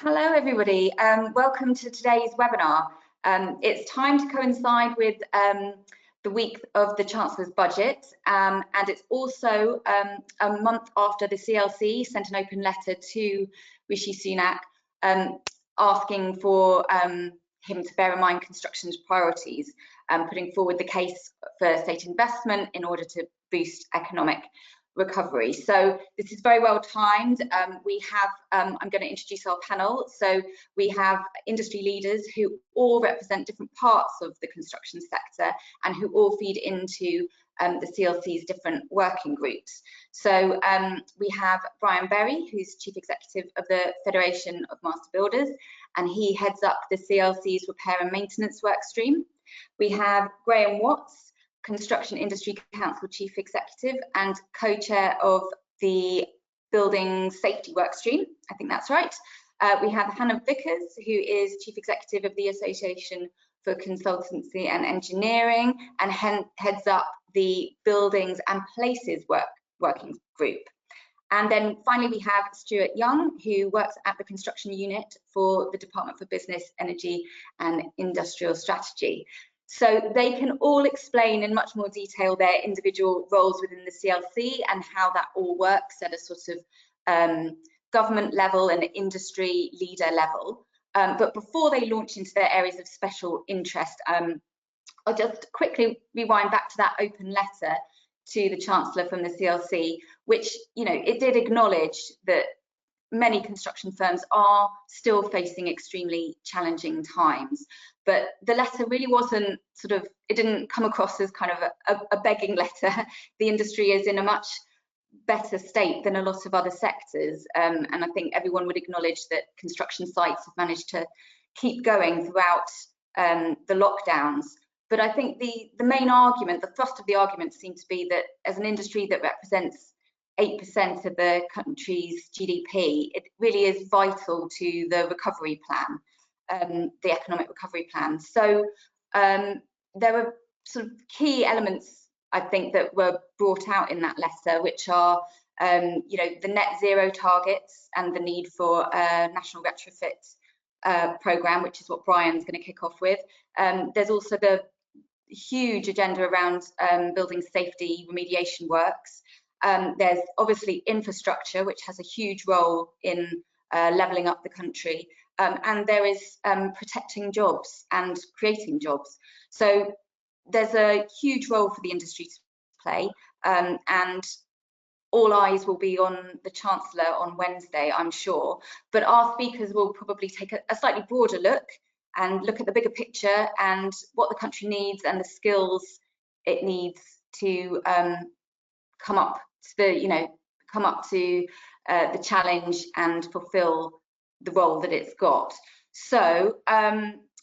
Hello everybody, welcome to today's webinar. It's time to coincide with the week of the Chancellor's budget, and it's also a month after the CLC sent an open letter to Rishi Sunak asking for him to bear in mind construction's priorities, putting forward the case for state investment in order to boost economic recovery. So this is very well timed. We have, I'm going to introduce our panel. So we have industry leaders who all represent different parts of the construction sector and who all feed into the CLC's different working groups. So we have Brian Berry, who's Chief Executive of the Federation of Master Builders, and he heads up the CLC's repair and maintenance work stream. We have Graham Watts, Construction Industry Council Chief Executive and co-chair of the Building Safety Workstream. I think that's right. We have Hannah Vickers, who is Chief Executive of the Association for Consultancy and Engineering and heads up the Buildings and Places Working Group. And then finally, we have Stuart Young, who works at the construction unit for the Department for Business, Energy and Industrial Strategy. So they can all explain in much more detail their individual roles within the CLC and how that all works at a sort of government level and industry leader level. But before they launch into their areas of special interest, I'll just quickly rewind back to that open letter to the Chancellor from the CLC, which, you know, it did acknowledge that many construction firms are still facing extremely challenging times. But the letter really wasn't sort of, it didn't come across as kind of a begging letter. The industry is in a much better state than a lot of other sectors. And I think everyone would acknowledge that construction sites have managed to keep going throughout the lockdowns. But I think the main argument, the thrust of the argument seemed to be that as an industry that represents 8% of the country's GDP, it really is vital to the recovery plan. The economic recovery plan. So there were sort of key elements, I think, that were brought out in that letter, which are, you know, the net zero targets and the need for a national retrofit programme, which is what Brian's going to kick off with. There's also the huge agenda around building safety remediation works. There's obviously infrastructure, which has a huge role in levelling up the country. And there is protecting jobs and creating jobs. So there's a huge role for the industry to play, and all eyes will be on the Chancellor on Wednesday, I'm sure. But our speakers will probably take a slightly broader look and look at the bigger picture and what the country needs and the skills it needs to come up to the challenge and fulfil the role that it's got. So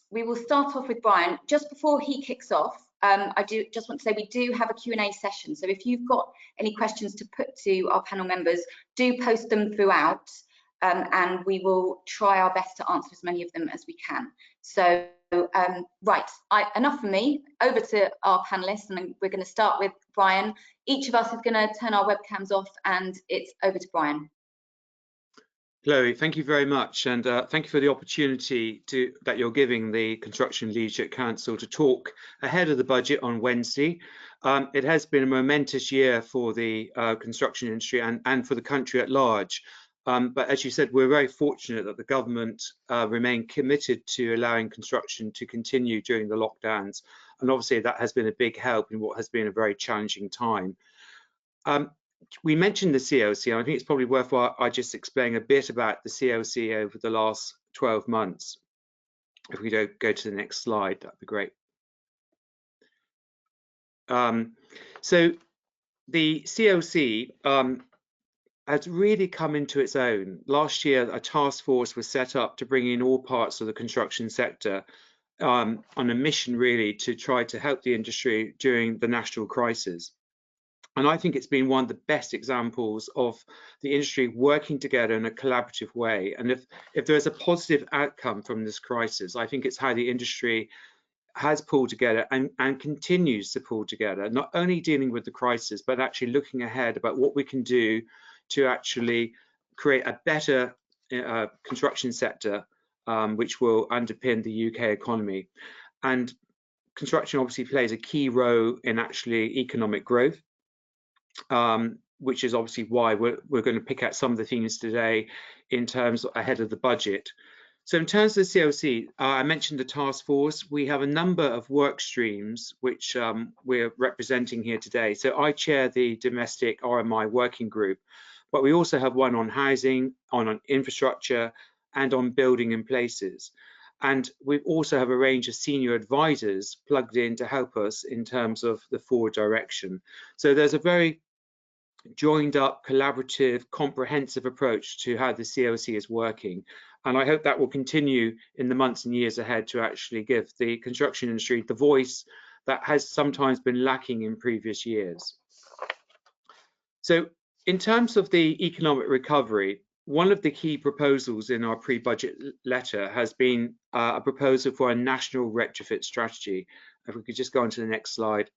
we will start off with Brian. Just before he kicks off, I do just want to say we do have a Q&A session. So if you've got any questions to put to our panel members, do post them throughout, and we will try our best to answer as many of them as we can. So right, enough from me, over to our panelists, and we're going to start with Brian. Each of us is going to turn our webcams off, and it's over to Brian. Chloe, thank you very much, and thank you for the opportunity that you're giving the Construction Leadership Council to talk ahead of the budget on Wednesday. It has been a momentous year for the construction industry and for the country at large. But as you said, we're very fortunate that the government remain committed to allowing construction to continue during the lockdowns. And obviously that has been a big help in what has been a very challenging time. We mentioned the CLC, and I think it's probably worthwhile I just explain a bit about the CLC over the last 12 months. If we go to the next slide, that'd be great. So the CLC has really come into its own. Last year, a task force was set up to bring in all parts of the construction sector on a mission really to try to help the industry during the national crisis. And I think it's been one of the best examples of the industry working together in a collaborative way. And if there is a positive outcome from this crisis, I think it's how the industry has pulled together and continues to pull together, not only dealing with the crisis, but actually looking ahead about what we can do to actually create a better construction sector, which will underpin the UK economy. And construction obviously plays a key role in actually economic growth, which is obviously why we're going to pick out some of the themes today in terms ahead of the budget. So in terms of the CLC, I mentioned the task force. We have a number of work streams which we're representing here today. So I chair the domestic RMI working group, but we also have one on housing, on infrastructure, and on building and places. And we also have a range of senior advisors plugged in to help us in terms of the forward direction. So there's a very joined up, collaborative, comprehensive approach to how the CLC is working. And I hope that will continue in the months and years ahead to actually give the construction industry the voice that has sometimes been lacking in previous years. So in terms of the economic recovery, one of the key proposals in our pre-budget letter has been a proposal for a national retrofit strategy. If we could just go on to the next slide.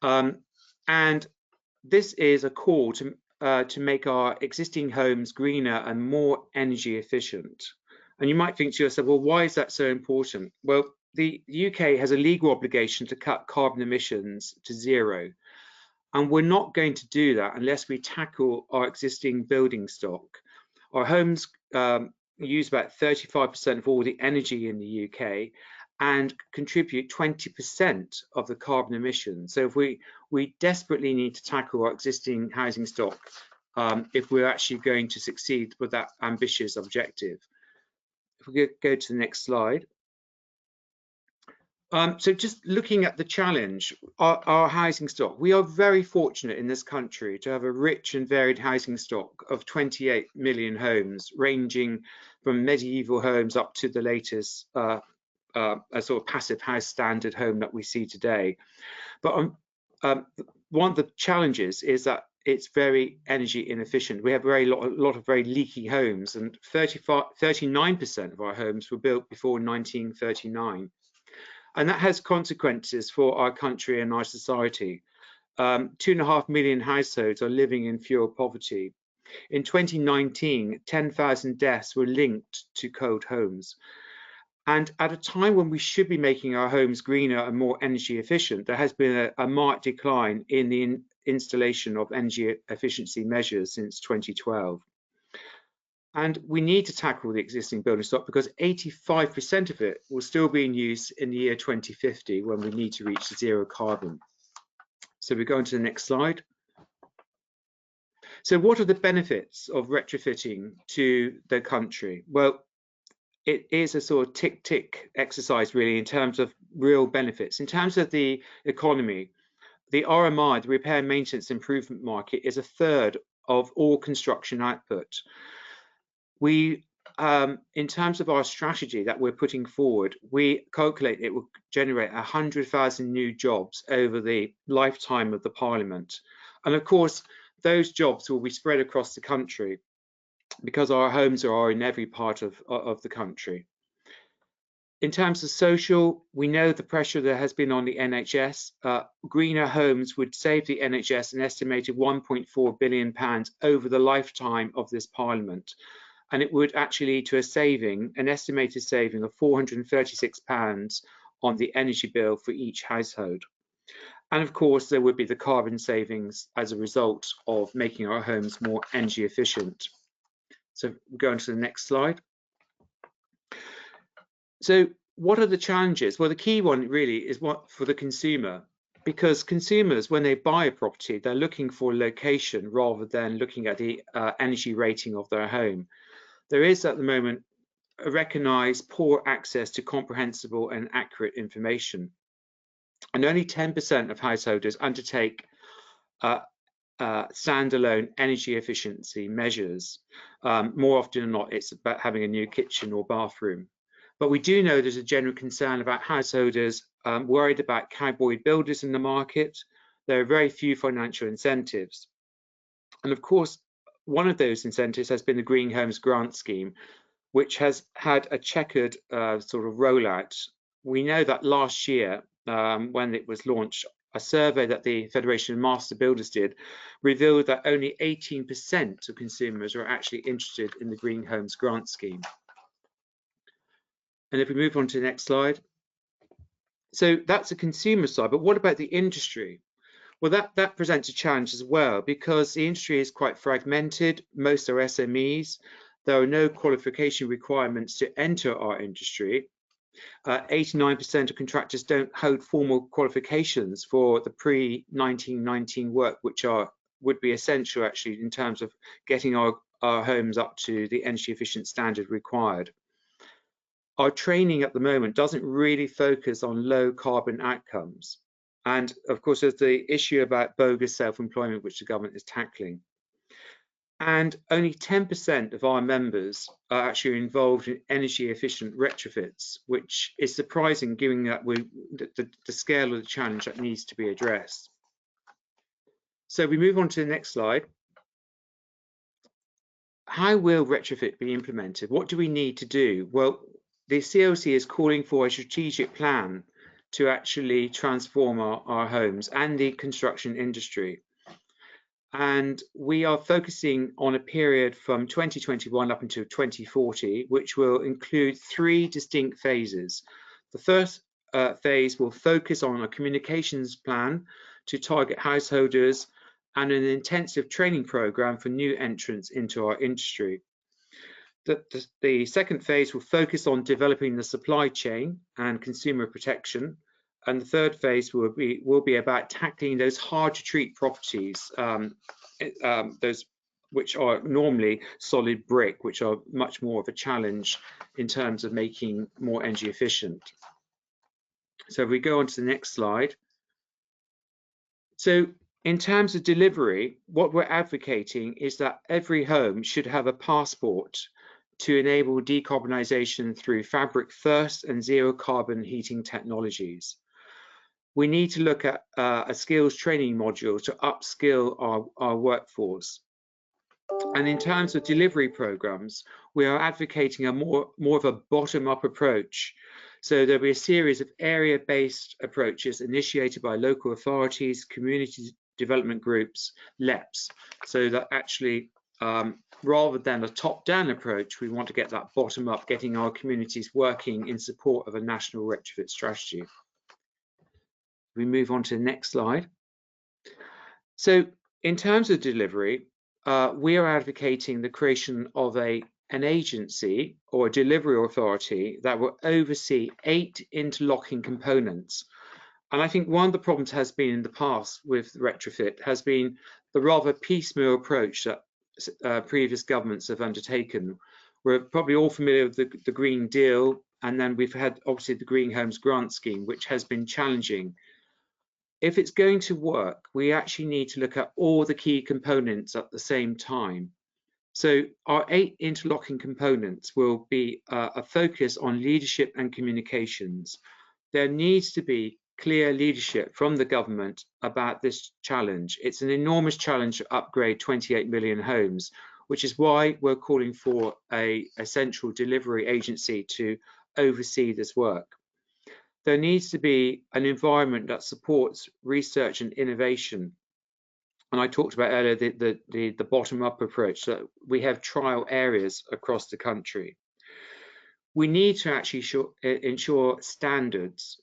And this is a call to make our existing homes greener and more energy efficient. And you might think to yourself, well, why is that so important? Well, the UK has a legal obligation to cut carbon emissions to zero. And we're not going to do that unless we tackle our existing building stock. Our homes use about 35% of all the energy in the UK and contribute 20% of the carbon emissions. So if we desperately need to tackle our existing housing stock if we're actually going to succeed with that ambitious objective. If we go to the next slide. So just looking at the challenge, our housing stock, we are very fortunate in this country to have a rich and varied housing stock of 28 million homes, ranging from medieval homes up to the latest a sort of passive house standard home that we see today. But one of the challenges is that it's very energy inefficient. We have a lot of very leaky homes, and 39% of our homes were built before 1939. And that has consequences for our country and our society. 2.5 million households are living in fuel poverty. In 2019, 10,000 deaths were linked to cold homes. And at a time when we should be making our homes greener and more energy efficient, there has been a marked decline in the installation of energy efficiency measures since 2012. And we need to tackle the existing building stock because 85% of it will still be in use in the year 2050 when we need to reach zero carbon. So we go on to the next slide. So what are the benefits of retrofitting to the country? Well, it is a sort of tick-tick exercise really in terms of real benefits. In terms of the economy, the RMI, the repair and maintenance improvement market, is a third of all construction output. We, in terms of our strategy that we're putting forward, we calculate it will generate 100,000 new jobs over the lifetime of the Parliament. And of course, those jobs will be spread across the country because our homes are in every part of the country. In terms of social, we know the pressure there has been on the NHS. Greener homes would save the NHS an estimated £1.4 billion over the lifetime of this Parliament. And it would actually lead to a saving, an estimated saving of £436 on the energy bill for each household. And of course, there would be the carbon savings as a result of making our homes more energy efficient. So we'll go on to the next slide. So what are the challenges? Well, the key one really is what for the consumer, because consumers, when they buy a property, they're looking for location rather than looking at the energy rating of their home. There is at the moment a recognised poor access to comprehensible and accurate information. And only 10% of householders undertake standalone energy efficiency measures. More often than not, it's about having a new kitchen or bathroom. But we do know there's a general concern about householders worried about cowboy builders in the market. There are very few financial incentives. And of course, one of those incentives has been the Green Homes Grant Scheme, which has had a checkered sort of rollout. We know that last year, when it was launched, a survey that the Federation of Master Builders did revealed that only 18% of consumers are actually interested in the Green Homes Grant Scheme. And if we move on to the next slide. So that's the consumer side, but what about the industry? Well, that presents a challenge as well, because the industry is quite fragmented. Most are SMEs. There are no qualification requirements to enter our industry. 89% of contractors don't hold formal qualifications for the pre-1919 work, which would be essential actually in terms of getting our homes up to the energy efficient standard required. Our training at the moment doesn't really focus on low carbon outcomes. And of course, there's the issue about bogus self-employment, which the government is tackling. And only 10% of our members are actually involved in energy efficient retrofits, which is surprising given that the scale of the challenge that needs to be addressed. So we move on to the next slide. How will retrofit be implemented? What do we need to do? Well, the CLC is calling for a strategic plan to actually transform our homes and the construction industry. And we are focusing on a period from 2021 up until 2040, which will include 3 distinct phases. The first phase will focus on a communications plan to target householders and an intensive training program for new entrants into our industry. The second phase will focus on developing the supply chain and consumer protection. And the third phase will be about tackling those hard to treat properties, those which are normally solid brick, which are much more of a challenge in terms of making more energy efficient. So if we go on to the next slide. So in terms of delivery, what we're advocating is that every home should have a passport to enable decarbonisation through fabric first and zero carbon heating technologies. We need to look at a skills training module to upskill our workforce. And in terms of delivery programs, we are advocating a more of a bottom-up approach. So there'll be a series of area-based approaches initiated by local authorities, community development groups, LEPs, so that actually rather than a top-down approach, we want to get that bottom-up, getting our communities working in support of a national retrofit strategy. We move on to the next slide. So in terms of delivery, we are advocating the creation of an agency or a delivery authority that will oversee 8 interlocking components. And I think one of the problems has been in the past with retrofit has been the rather piecemeal approach that previous governments have undertaken. We're probably all familiar with the Green Deal, and then we've had obviously the Green Homes Grant Scheme, which has been challenging. If it's going to work, we actually need to look at all the key components at the same time. So our 8 interlocking components will be a focus on leadership and communications. There needs to be clear leadership from the government about this challenge. It's an enormous challenge to upgrade 28 million homes, which is why we're calling for a central delivery agency to oversee this work. There needs to be an environment that supports research and innovation. And I talked about earlier the bottom-up approach, so we have trial areas across the country. We need to actually ensure standards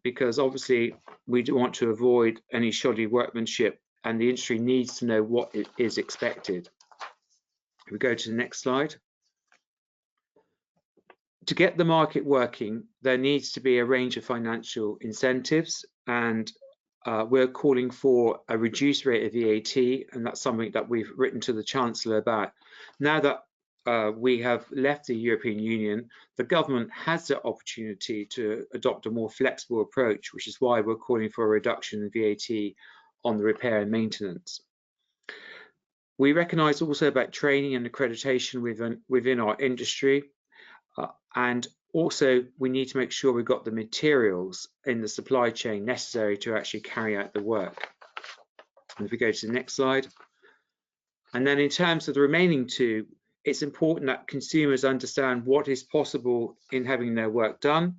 because obviously we do want to avoid any shoddy workmanship, and the industry needs to know what it is expected. If we go to the next slide. To get the market working, there needs to be a range of financial incentives, and we're calling for a reduced rate of VAT, and that's something that we've written to the Chancellor about. Now that we have left the European Union, the government has the opportunity to adopt a more flexible approach, which is why we're calling for a reduction in VAT on the repair and maintenance. We recognise also about training and accreditation within our industry. And also we need to make sure we've got the materials in the supply chain necessary to actually carry out the work. And if we go to the next slide. And then in terms of the remaining 2, it's important that consumers understand what is possible in having their work done.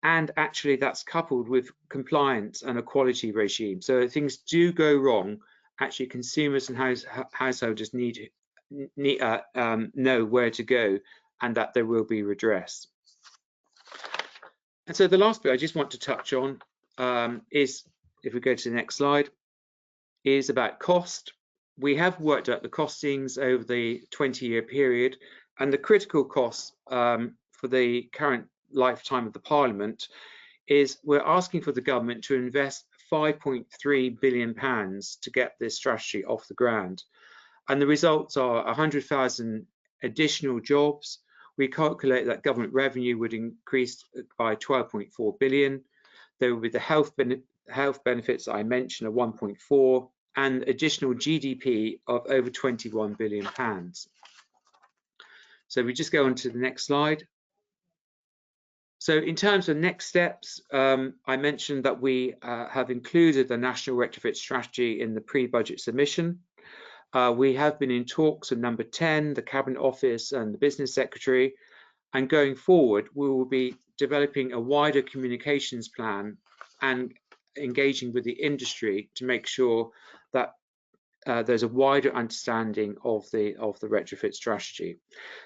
and actually that's coupled with compliance and a quality regime. So if things do go wrong, actually consumers and householders know where to go, and that there will be redress. And so the last bit I just want to touch on is, if we go to the next slide, is about cost. We have worked out the costings over the 20-year period, and the critical costs for the current lifetime of the Parliament is we're asking for the government to invest £5.3 billion to get this strategy off the ground. And the results are 100,000 additional jobs. We calculate that government revenue would increase by 12.4 billion. There will be the health benefits I mentioned of 1.4, and additional GDP of over 21 billion pounds. So we just go on to the next slide. So in terms of next steps, I mentioned that we have included the National Retrofit Strategy in the pre-budget submission. We have been in talks with Number 10, the Cabinet Office and the Business Secretary, and going forward we will be developing a wider communications plan and engaging with the industry to make sure that there's a wider understanding of the retrofit strategy.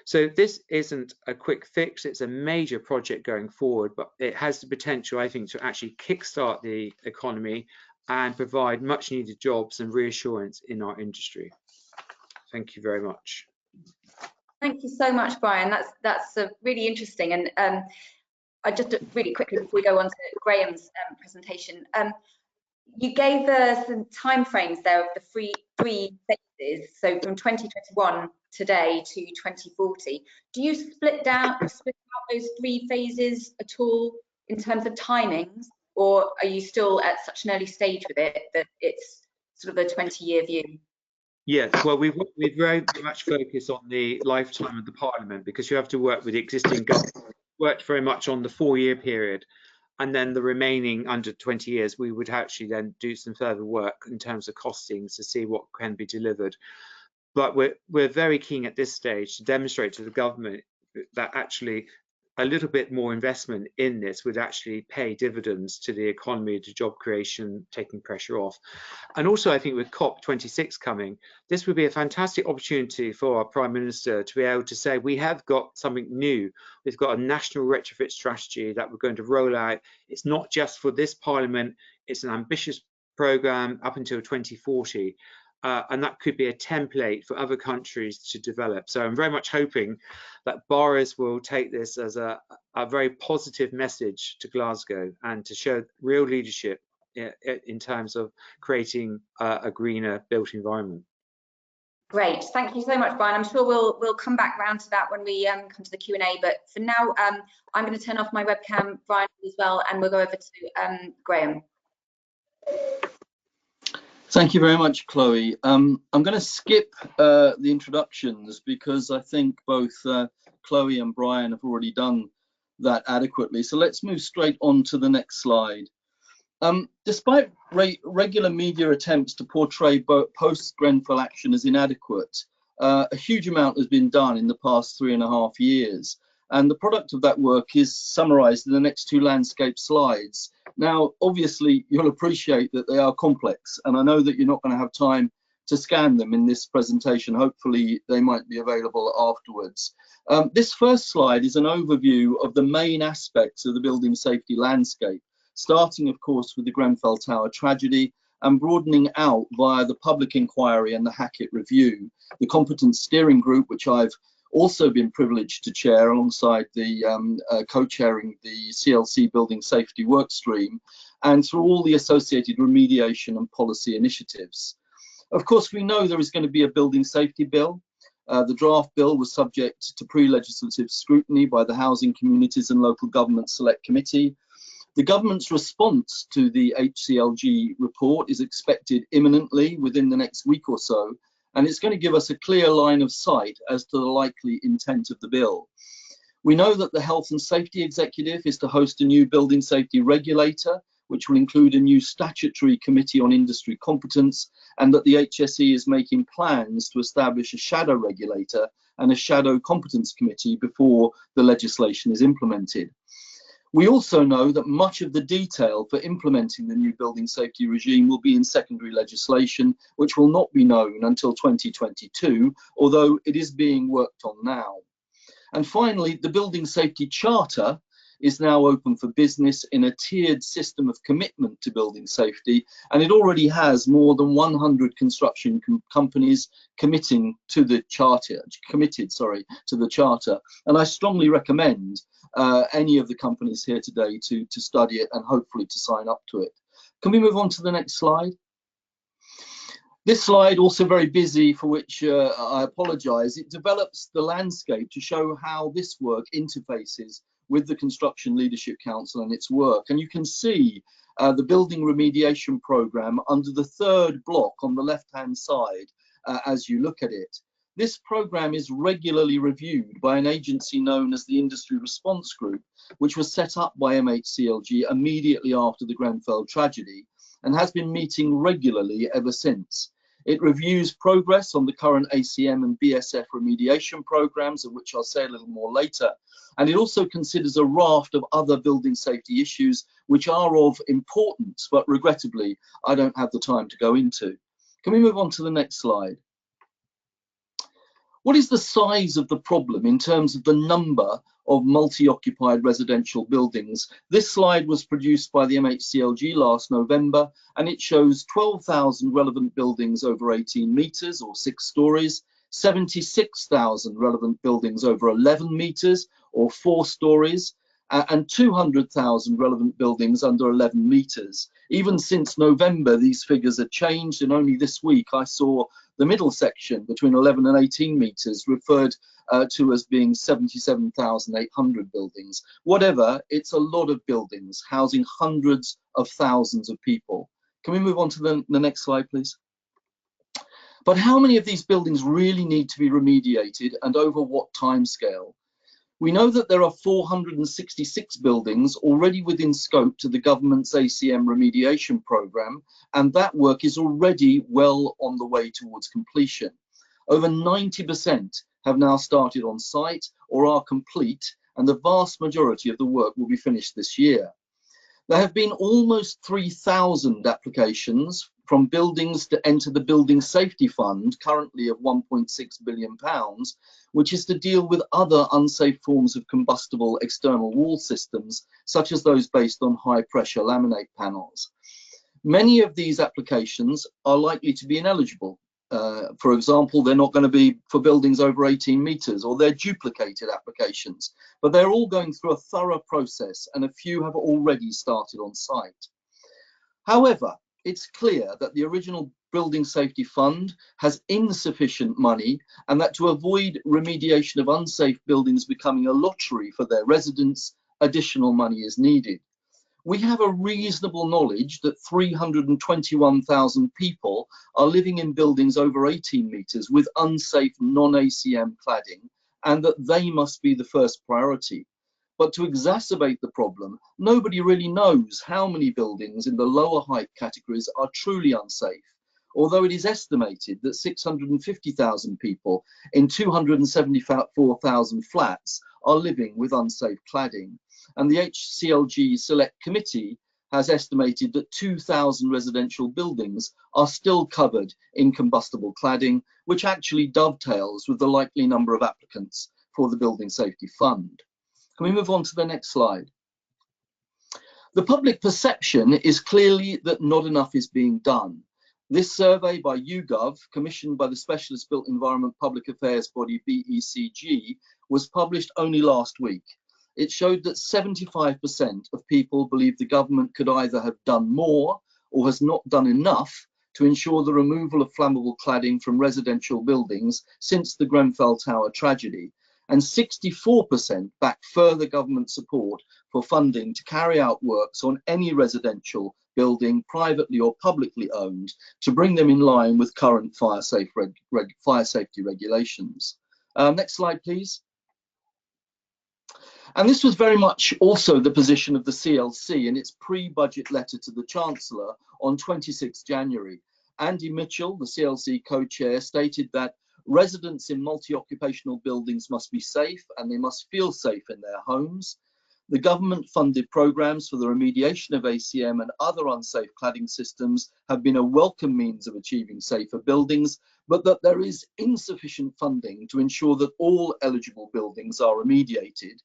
So this isn't a quick fix, it's a major project going forward, but it has the potential, I think, to actually kickstart the economy and provide much needed jobs and reassurance in our industry. Thank you very much. Thank you so much, Brian. That's really interesting. And I just really quickly before we go on to Graham's presentation, you gave us some timeframes there of the three phases. So from 2021 today to 2040. Do you split out those 3 phases at all in terms of timings, or are you still at such an early stage with it that it's sort of a 20-year view? Yes, well, we've very much focused on the lifetime of the Parliament, because you have to work with the existing government. Worked very much on the 4-year period, and then the remaining under 20 years, we would actually then do some further work in terms of costings to see what can be delivered. But we're very keen at this stage to demonstrate to the government that actually a little bit more investment in this would actually pay dividends to the economy, to job creation, taking pressure off. And also, I think with COP26 coming, this would be a fantastic opportunity for our Prime Minister to be able to say, we have got something new. We've got a national retrofit strategy that we're going to roll out. It's not just for this Parliament, it's an ambitious programme up until 2040. And that could be a template for other countries to develop. So I'm very much hoping that boroughs will take this as a very positive message to Glasgow and to show real leadership in terms of creating a greener built environment. Great, thank you so much, Brian. I'm sure we'll come back round to that when we come to the Q&A. But for now, I'm going to turn off my webcam, Brian, as well, and we'll go over to Graham. Thank you very much, Chloe. I'm going to skip the introductions because I think both Chloe and Brian have already done that adequately. So let's move straight on to the next slide. Despite regular media attempts to portray post-Grenfell action as inadequate, a huge amount has been done in the past 3.5 years. And the product of that work is summarised in the next 2 landscape slides. Now, obviously, you'll appreciate that they are complex, and I know that you're not going to have time to scan them in this presentation. Hopefully, they might be available afterwards. This first slide is an overview of the main aspects of the building safety landscape, starting, of course, with the Grenfell Tower tragedy and broadening out via the public inquiry and the Hackett Review, the competence steering group, which I've also been privileged to chair alongside the co-chairing the CLC Building Safety Workstream, and through all the associated remediation and policy initiatives. Of course, we know there is going to be a building safety bill. The draft bill was subject to pre-legislative scrutiny by the Housing, Communities and Local Government Select Committee. The government's response to the HCLG report is expected imminently within the next week or so, and it's going to give us a clear line of sight as to the likely intent of the bill. We know that the Health and Safety Executive is to host a new building safety regulator, which will include a new statutory committee on industry competence, and that the HSE is making plans to establish a shadow regulator and a shadow competence committee before the legislation is implemented. We also know that much of the detail for implementing the new building safety regime will be in secondary legislation, which will not be known until 2022, although it is being worked on now. And finally, the Building Safety Charter is now open for business in a tiered system of commitment to building safety, and it already has more than 100 construction companies committed to the charter. And I strongly recommend any of the companies here today to study it and hopefully to sign up to it. Can we move on to the next slide? This slide, also very busy, for which I apologise. It develops the landscape to show how this work interfaces with the Construction Leadership Council and its work. And you can see the building remediation programme under the third block on the left-hand side as you look at it. This programme is regularly reviewed by an agency known as the Industry Response Group, which was set up by MHCLG immediately after the Grenfell tragedy and has been meeting regularly ever since. It reviews progress on the current ACM and BSF remediation programmes, of which I'll say a little more later. And it also considers a raft of other building safety issues which are of importance, but regrettably, I don't have the time to go into. Can we move on to the next slide? What is the size of the problem in terms of the number of multi-occupied residential buildings? This slide was produced by the MHCLG last November, and it shows 12,000 relevant buildings over 18 metres or 6 stories, 76,000 relevant buildings over 11 metres or 4 stories, and 200,000 relevant buildings under 11 metres. Even since November, these figures have changed, and only this week I saw the middle section between 11 and 18 metres referred to as being 77,800 buildings. Whatever, it's a lot of buildings housing hundreds of thousands of people. Can we move on to the next slide, please? But how many of these buildings really need to be remediated, and over what timescale? We know that there are 466 buildings already within scope to the government's ACM remediation programme, and that work is already well on the way towards completion. Over 90% have now started on site or are complete, and the vast majority of the work will be finished this year. There have been almost 3,000 applications from buildings to enter the Building Safety Fund, currently of £1.6 billion, which is to deal with other unsafe forms of combustible external wall systems, such as those based on high-pressure laminate panels. Many of these applications are likely to be ineligible. For example, they're not going to be for buildings over 18 metres, or they're duplicated applications, but they're all going through a thorough process, and a few have already started on site. However, it's clear that the original Building Safety Fund has insufficient money, and that to avoid remediation of unsafe buildings becoming a lottery for their residents, additional money is needed. We have a reasonable knowledge that 321,000 people are living in buildings over 18 metres with unsafe non-ACM cladding, and that they must be the first priority. But to exacerbate the problem, nobody really knows how many buildings in the lower height categories are truly unsafe, although it is estimated that 650,000 people in 274,000 flats are living with unsafe cladding. And the HCLG Select Committee has estimated that 2,000 residential buildings are still covered in combustible cladding, which actually dovetails with the likely number of applicants for the Building Safety Fund. Can we move on to the next slide? The public perception is clearly that not enough is being done. This survey by YouGov, commissioned by the Specialist Built Environment Public Affairs body BECG, was published only last week. It showed that 75% of people believe the government could either have done more or has not done enough to ensure the removal of flammable cladding from residential buildings since the Grenfell Tower tragedy. And 64% back further government support for funding to carry out works on any residential building, privately or publicly owned, to bring them in line with current fire safety regulations. Next slide, please. And this was very much also the position of the CLC in its pre-budget letter to the Chancellor on 26 January. Andy Mitchell, the CLC co-chair, stated that residents in multi-occupational buildings must be safe and they must feel safe in their homes. The government-funded programmes for the remediation of ACM and other unsafe cladding systems have been a welcome means of achieving safer buildings, but that there is insufficient funding to ensure that all eligible buildings are remediated,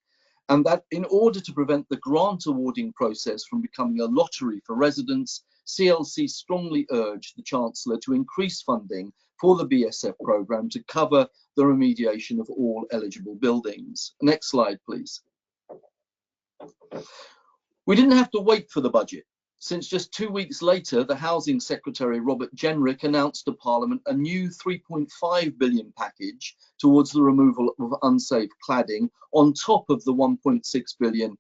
and that in order to prevent the grant awarding process from becoming a lottery for residents, CLC strongly urged the Chancellor to increase funding for the BSF programme to cover the remediation of all eligible buildings. Next slide, please. We didn't have to wait for the budget, since just 2 weeks later, the Housing Secretary Robert Jenrick announced to Parliament a new £3.5 billion package towards the removal of unsafe cladding on top of the £1.6 billion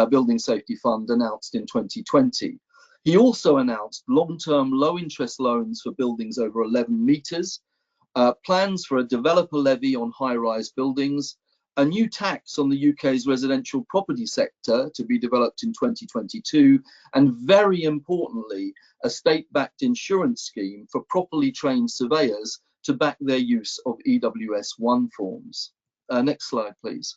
Building Safety Fund announced in 2020. He also announced long-term low-interest loans for buildings over 11 metres, plans for a developer levy on high-rise buildings, a new tax on the UK's residential property sector to be developed in 2022, and very importantly, a state-backed insurance scheme for properly trained surveyors to back their use of EWS1 forms. Next slide, please.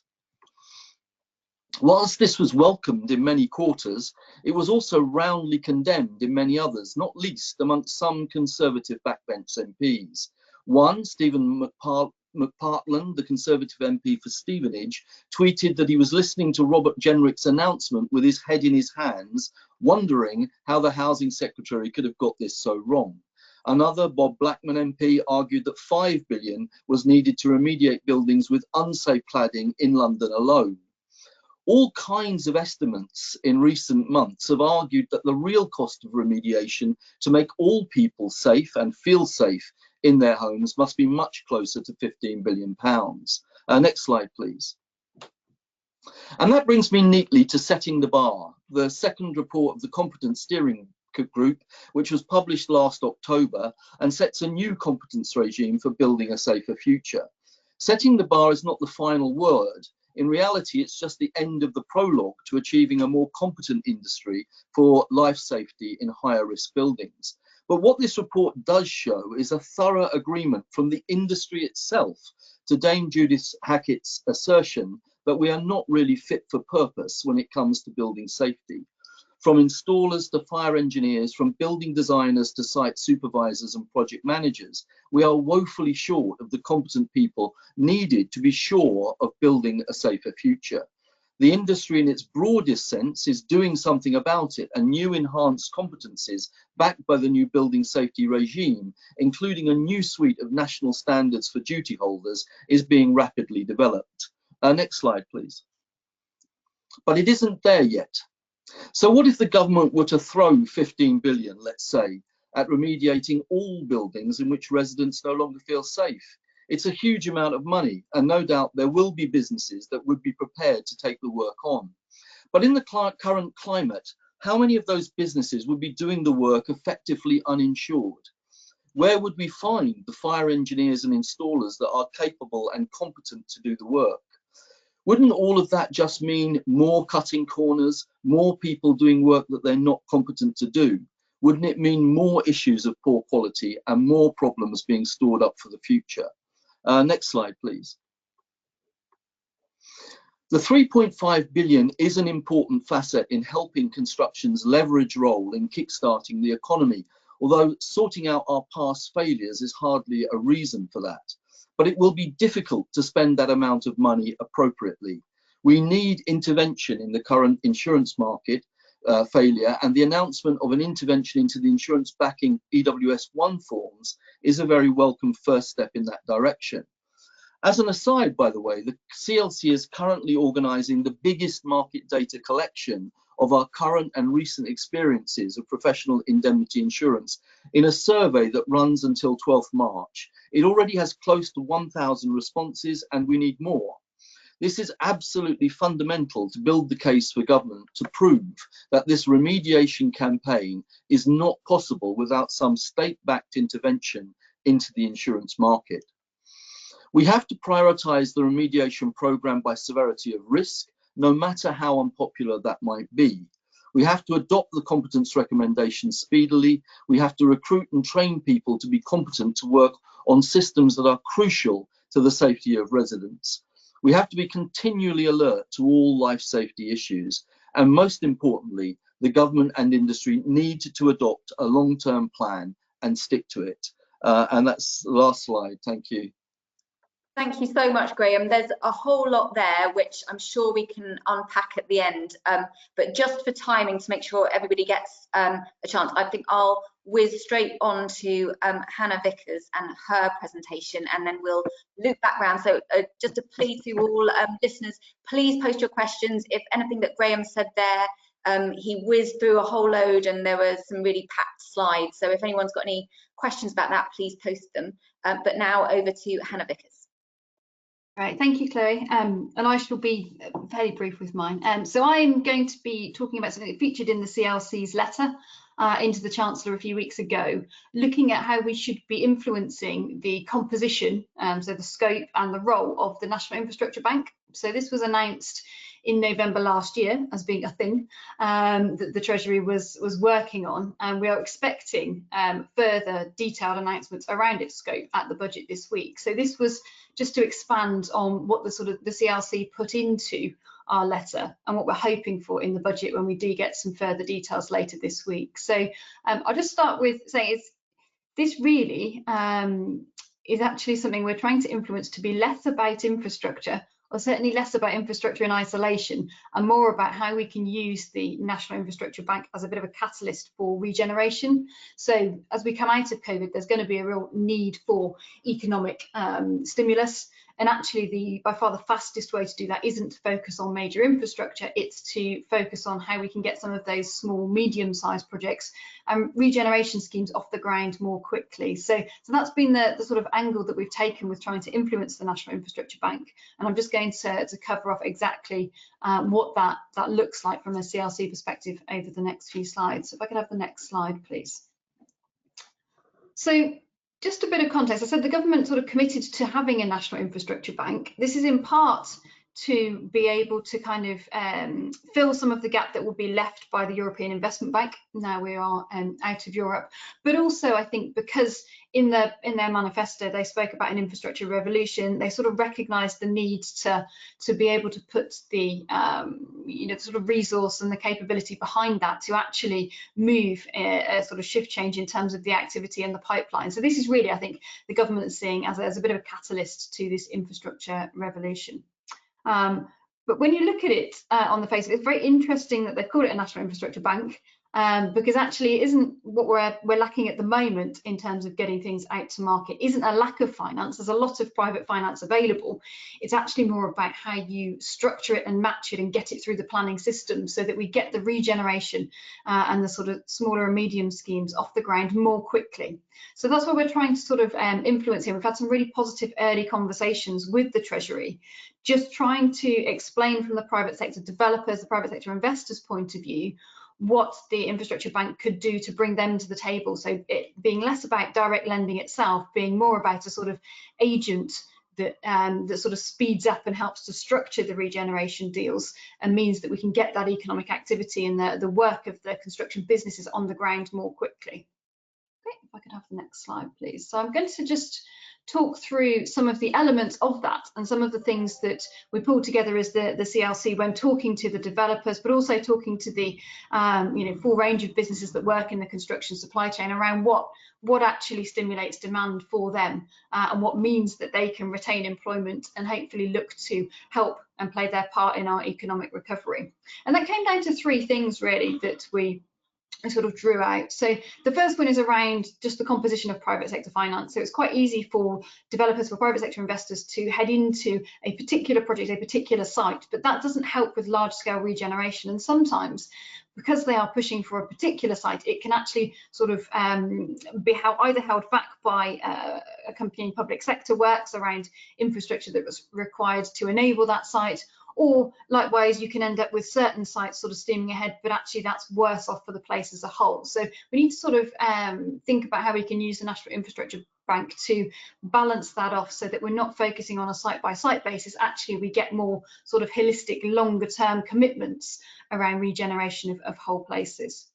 Whilst this was welcomed in many quarters, it was also roundly condemned in many others, not least amongst some Conservative backbench MPs. One, Stephen McPartland, the Conservative MP for Stevenage, tweeted that he was listening to Robert Jenrick's announcement with his head in his hands, wondering how the Housing Secretary could have got this so wrong. Another, Bob Blackman MP, argued that £5 billion was needed to remediate buildings with unsafe cladding in London alone. All kinds of estimates in recent months have argued that the real cost of remediation to make all people safe and feel safe in their homes must be much closer to £15 billion. Next slide, please. And that brings me neatly to setting the bar, the second report of the Competence Steering Group, which was published last October and sets a new competence regime for building a safer future. Setting the bar is not the final word. In reality, it's just the end of the prologue to achieving a more competent industry for life safety in higher risk buildings. But what this report does show is a thorough agreement from the industry itself to Dame Judith Hackett's assertion that we are not really fit for purpose when it comes to building safety. From installers to fire engineers, from building designers to site supervisors and project managers, we are woefully short of the competent people needed to be sure of building a safer future. The industry in its broadest sense is doing something about it, and new enhanced competencies backed by the new building safety regime, including a new suite of national standards for duty holders, is being rapidly developed. Next slide, please. But it isn't there yet. So what if the government were to throw 15 billion, let's say, at remediating all buildings in which residents no longer feel safe? It's a huge amount of money, and no doubt there will be businesses that would be prepared to take the work on. But in the current climate, how many of those businesses would be doing the work effectively uninsured? Where would we find the fire engineers and installers that are capable and competent to do the work? Wouldn't all of that just mean more cutting corners, more people doing work that they're not competent to do? Wouldn't it mean more issues of poor quality and more problems being stored up for the future? Next slide, please. The 3.5 billion is an important facet in helping construction's leverage role in kickstarting the economy, although sorting out our past failures is hardly a reason for that. But it will be difficult to spend that amount of money appropriately. We need intervention in the current insurance market failure, and the announcement of an intervention into the insurance backing EWS1 forms is a very welcome first step in that direction. As an aside, by the way, the CLC is currently organising the biggest market data collection of our current and recent experiences of professional indemnity insurance in a survey that runs until 12th March. It already has close to 1,000 responses, and we need more. This is absolutely fundamental to build the case for government to prove that this remediation campaign is not possible without some state-backed intervention into the insurance market. We have to prioritise the remediation programme by severity of risk, no matter how unpopular that might be. We have to adopt the competence recommendations speedily. We have to recruit and train people to be competent to work on systems that are crucial to the safety of residents. We have to be continually alert to all life safety issues. And most importantly, the government and industry need to adopt a long-term plan and stick to it. And that's the last slide. Thank you. Thank you so much, Graham. There's a whole lot there, which I'm sure we can unpack at the end. But just for timing, to make sure everybody gets a chance, I think I'll whiz straight on to Hannah Vickers and her presentation, and then we'll loop back round. So just a plea to all listeners, please post your questions. If anything that Graham said there, he whizzed through a whole load and there were some really packed slides. So if anyone's got any questions about that, please post them. But now over to Hannah Vickers. Right, thank you, Chloe. And I shall be fairly brief with mine. So I'm going to be talking about something that featured in the CLC's letter into the Chancellor a few weeks ago, looking at how we should be influencing the composition, so the scope and the role of the National Infrastructure Bank. So this was announced in November last year as being a thing that the Treasury was working on, and we are expecting further detailed announcements around its scope at the budget this week. So this was just to expand on what the CLC put into our letter and what we're hoping for in the budget when we do get some further details later this week. So I'll just start with saying this really is actually something we're trying to influence to be less about infrastructure, or certainly less about infrastructure in isolation, and more about how we can use the National Infrastructure Bank as a bit of a catalyst for regeneration. So as we come out of COVID, there's going to be a real need for economic stimulus. And actually, by far the fastest way to do that isn't to focus on major infrastructure, it's to focus on how we can get some of those small, medium-sized projects and regeneration schemes off the ground more quickly. So that's been the sort of angle that we've taken with trying to influence the National Infrastructure Bank. And I'm just going to cover off exactly what that looks like from a CLC perspective over the next few slides. So if I could have the next slide, please. So just a bit of context. I said the government sort of committed to having a National Infrastructure Bank. This is in part to be able to kind of fill some of the gap that will be left by the European Investment Bank now we are out of Europe, but also I think because in their manifesto they spoke about an infrastructure revolution. They sort of recognised the need to be able to put the sort of resource and the capability behind that to actually move a sort of shift change in terms of the activity and the pipeline. So this is really, I think, the government is seeing as a bit of a catalyst to this infrastructure revolution. But when you look at it on the face of it, it's very interesting that they call it a National Infrastructure Bank, because actually it isn't what we're lacking at the moment in terms of getting things out to market. Isn't a lack of finance. There's a lot of private finance available. It's actually more about how you structure it and match it and get it through the planning system so that we get the regeneration and the sort of smaller and medium schemes off the ground more quickly. So that's what we're trying to sort of influence here. We've had some really positive early conversations with the Treasury, just trying to explain from the private sector developers, the private sector investors' point of view, what the infrastructure bank could do to bring them to the table. So it being less about direct lending itself, being more about a sort of agent that sort of speeds up and helps to structure the regeneration deals and means that we can get that economic activity and the work of the construction businesses on the ground more quickly. Okay, if I could have the next slide, please. So I'm going to just talk through some of the elements of that and some of the things that we pulled together as the CLC when talking to the developers, but also talking to the full range of businesses that work in the construction supply chain around what actually stimulates demand for them and what means that they can retain employment and hopefully look to help and play their part in our economic recovery. And that came down to three things really that I sort of drew out. So the first one is around just the composition of private sector finance. So it's quite easy for developers, for private sector investors to head into a particular project, a particular site, but that doesn't help with large scale regeneration. And sometimes because they are pushing for a particular site, it can actually sort of be either held back by accompanying public sector works around infrastructure that was required to enable that site, or likewise, you can end up with certain sites sort of steaming ahead, but actually that's worse off for the place as a whole. So we need to sort of think about how we can use the National Infrastructure Bank to balance that off so that we're not focusing on a site-by-site basis. Actually, we get more sort of holistic, longer-term commitments around regeneration of whole places.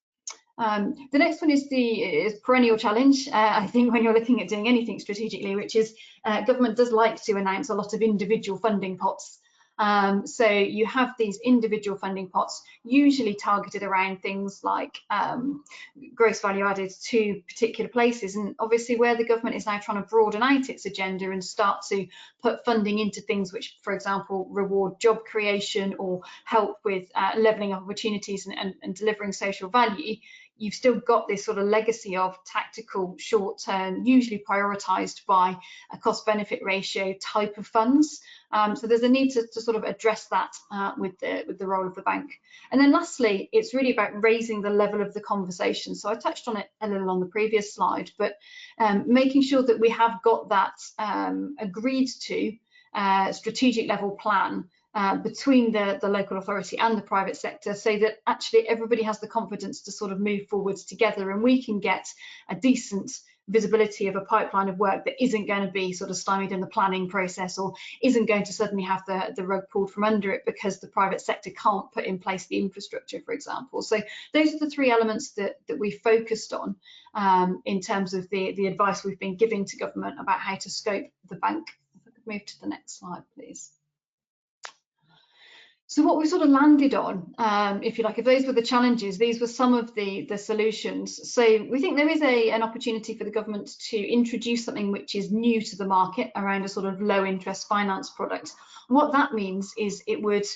The next one is the perennial challenge, I think, when you're looking at doing anything strategically, which is government does like to announce a lot of individual funding pots So you have these individual funding pots, usually targeted around things like gross value added to particular places. And obviously where the government is now trying to broaden out its agenda and start to put funding into things which, for example, reward job creation or help with levelling up opportunities and delivering social value, you've still got this sort of legacy of tactical, short-term, usually prioritised by a cost-benefit ratio type of funds. So there's a need to sort of address that with the role of the bank. And then lastly, it's really about raising the level of the conversation. So I touched on it a little on the previous slide, but making sure that we have got that agreed to strategic level plan between the local authority and the private sector, so that actually everybody has the confidence to sort of move forwards together, and we can get a decent visibility of a pipeline of work that isn't going to be sort of stymied in the planning process, or isn't going to suddenly have the rug pulled from under it because the private sector can't put in place the infrastructure, for example. So those are the three elements that we focused on in terms of the advice we've been giving to government about how to scope the bank. If I could move to the next slide, please. So what we sort of landed on, if you like, if those were the challenges, these were some of the solutions. So we think there is an opportunity for the government to introduce something which is new to the market around a sort of low interest finance product. What that means is it would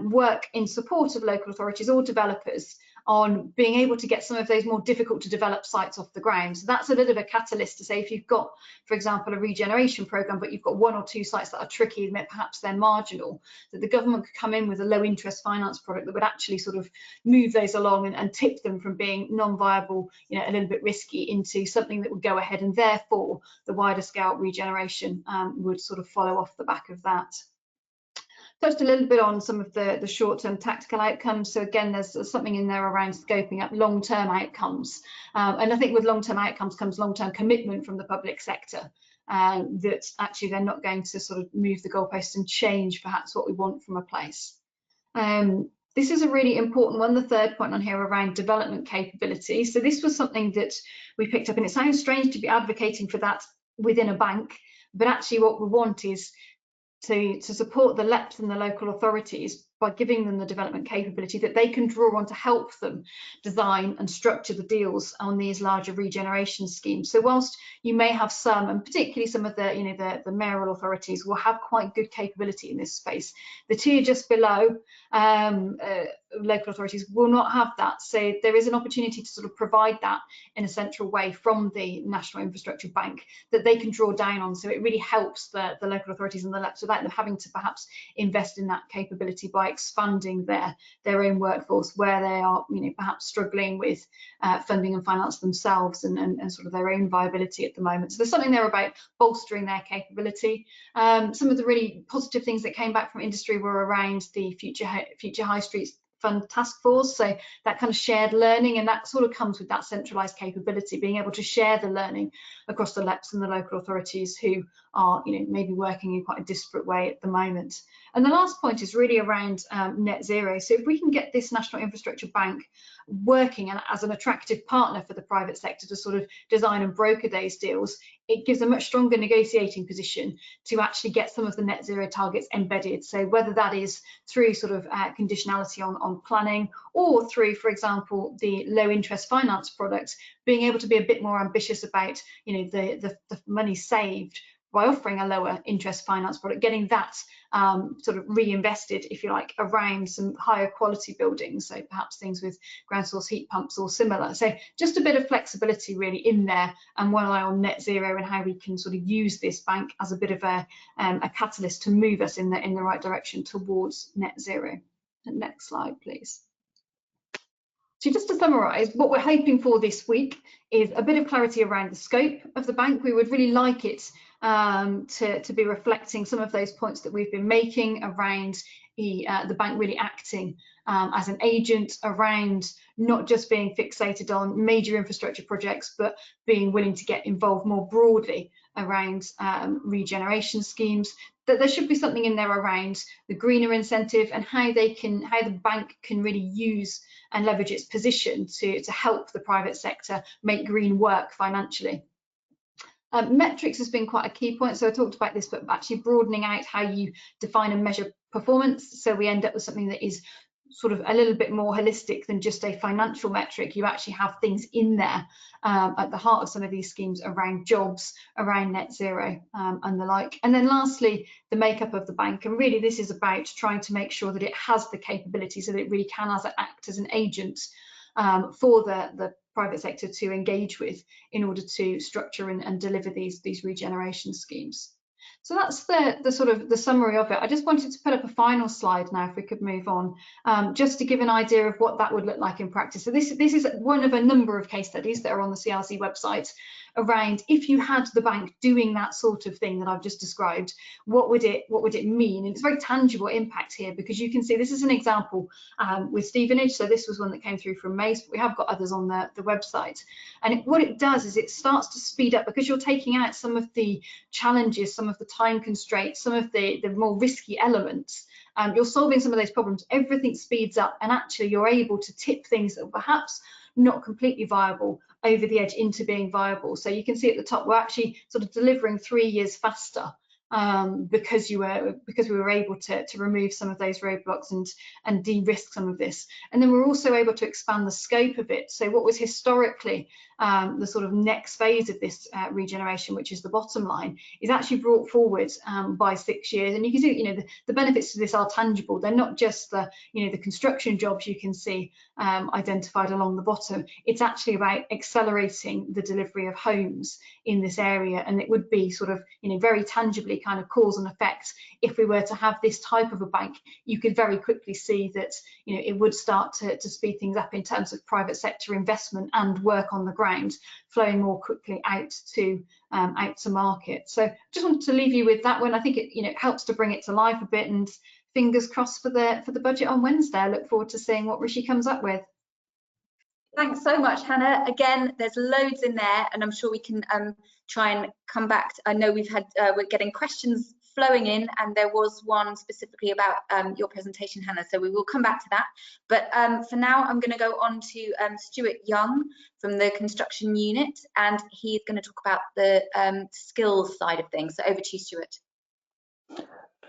work in support of local authorities or developers on being able to get some of those more difficult to develop sites off the ground. So that's a little bit of a catalyst to say, if you've got, for example, a regeneration programme, but you've got one or two sites that are tricky and perhaps they're marginal, that the government could come in with a low interest finance product that would actually sort of move those along and tip them from being non-viable, you know, a little bit risky, into something that would go ahead, and therefore the wider scale regeneration would sort of follow off the back of that. Touched a little bit on some of the short-term tactical outcomes. So again, there's something in there around scoping up long-term outcomes. And I think with long-term outcomes comes long-term commitment from the public sector, that actually they're not going to sort of move the goalposts and change perhaps what we want from a place. This is a really important one, the third point on here around development capability. So this was something that we picked up, and it sounds strange to be advocating for that within a bank, but actually what we want is to support the LEPs and the local authorities by giving them the development capability that they can draw on to help them design and structure the deals on these larger regeneration schemes. So whilst you may have some, and particularly some of the, you know, the mayoral authorities will have quite good capability in this space, the tier just below local authorities will not have that. So there is an opportunity to sort of provide that in a central way from the National Infrastructure Bank that they can draw down on. So it really helps the local authorities and the LEPs without them having to perhaps invest in that capability by expanding their own workforce where they are, you know, perhaps struggling with funding and finance themselves and sort of their own viability at the moment. So there's something there about bolstering their capability. Some of the really positive things that came back from industry were around the Future High Streets Fund Task Force, so that kind of shared learning, and that sort of comes with that centralised capability, being able to share the learning across the LEPs and the local authorities who are, you know, maybe working in quite a disparate way at the moment. And the last point is really around net zero. So if we can get this National Infrastructure Bank working and as an attractive partner for the private sector to sort of design and broker those deals, it gives a much stronger negotiating position to actually get some of the net zero targets embedded. So whether that is through sort of conditionality on planning, or through, for example, the low interest finance products, being able to be a bit more ambitious about, you know, the money saved by offering a lower interest finance product, getting that sort of reinvested, if you like, around some higher quality buildings, so perhaps things with ground source heat pumps or similar. So just a bit of flexibility really in there, and one eye on net zero and how we can sort of use this bank as a bit of a catalyst to move us in the right direction towards net zero. Next slide, please. So just to summarise, what we're hoping for this week is a bit of clarity around the scope of the bank. We would really like it to be reflecting some of those points that we've been making around the bank really acting as an agent around not just being fixated on major infrastructure projects, but being willing to get involved more broadly around regeneration schemes. That there should be something in there around the greener incentive and how the bank can really use and leverage its position to help the private sector make green work financially. Metrics has been quite a key point, so I talked about this, but actually broadening out how you define and measure performance. So we end up with something that is sort of a little bit more holistic than just a financial metric. You actually have things in there at the heart of some of these schemes around jobs, around net zero and the like. And then lastly, the makeup of the bank. And really this is about trying to make sure that it has the capability so that it really can act as an agent for the private sector to engage with in order to structure and deliver these regeneration schemes. So that's the sort of the summary of it. I just wanted to put up a final slide now, if we could move on, just to give an idea of what that would look like in practice. So this is one of a number of case studies that are on the CRC website around if you had the bank doing that sort of thing that I've just described, what would it mean? And it's very tangible impact here, because you can see this is an example with Stevenage. So this was one that came through from Mace, but we have got others on the website. And what it does is it starts to speed up, because you're taking out some of the challenges, some of the time constraints, some of the more risky elements. You're solving some of those problems, everything speeds up, and actually you're able to tip things that are perhaps not completely viable over the edge into being viable. So you can see at the top, we're actually sort of delivering 3 years faster because we were able to remove some of those roadblocks and de-risk some of this. And then we're also able to expand the scope of it. So what was historically the sort of next phase of this regeneration, which is the bottom line, is actually brought forward by 6 years. And you can see, the benefits to this are tangible. They're not just the construction jobs you can see identified along the bottom. It's actually about accelerating the delivery of homes in this area, and it would be sort of very tangibly kind of cause and effect. If we were to have this type of a bank, you could very quickly see that it would start to speed things up in terms of private sector investment and work on the ground flowing more quickly out to market. So just wanted to leave you with that one. I think it helps to bring it to life a bit, and fingers crossed for the budget on Wednesday. I look forward to seeing what Rishi comes up with. Thanks so much, Hannah. Again, there's loads in there, and I'm sure we can try and come back. I know we're getting questions flowing in, and there was one specifically about your presentation, Hannah, so we will come back to that. But for now, I'm going to go on to Stuart Young from the construction unit, and he's going to talk about the skills side of things. So over to you, Stuart.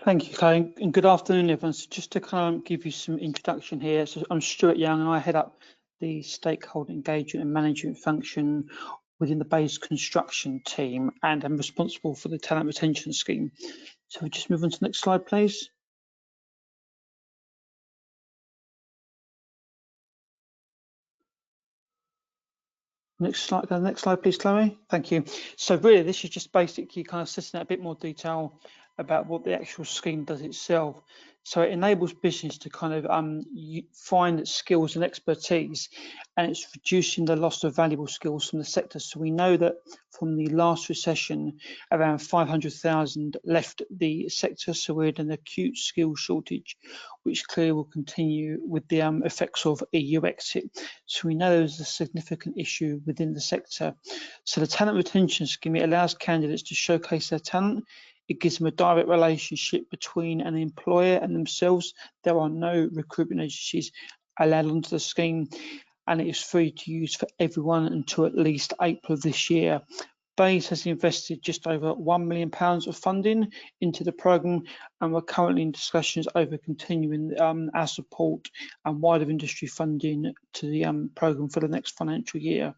Thank you, Chloe, and good afternoon, everyone. So just to kind of give you some introduction here, so I'm Stuart Young, and I head up the stakeholder engagement and management function within the base construction team, and I'm responsible for the talent retention scheme. So we'll just move on to the next slide, please. Next slide, please, Chloe. Thank you. So really, this is just basically kind of setting out a bit more detail about what the actual scheme does itself. So it enables business to kind of find skills and expertise, and it's reducing the loss of valuable skills from the sector. So we know that from the last recession, around 500,000 left the sector. So we're in an acute skill shortage, which clearly will continue with the effects of EU exit. So we know there's a significant issue within the sector. So the talent retention scheme, it allows candidates to showcase their talent. It gives them a direct relationship between an employer and themselves. There are no recruitment agencies allowed onto the scheme, and it is free to use for everyone until at least April of this year. BASE has invested just over £1 million of funding into the programme, and we're currently in discussions over continuing our support and wider industry funding to the programme for the next financial year.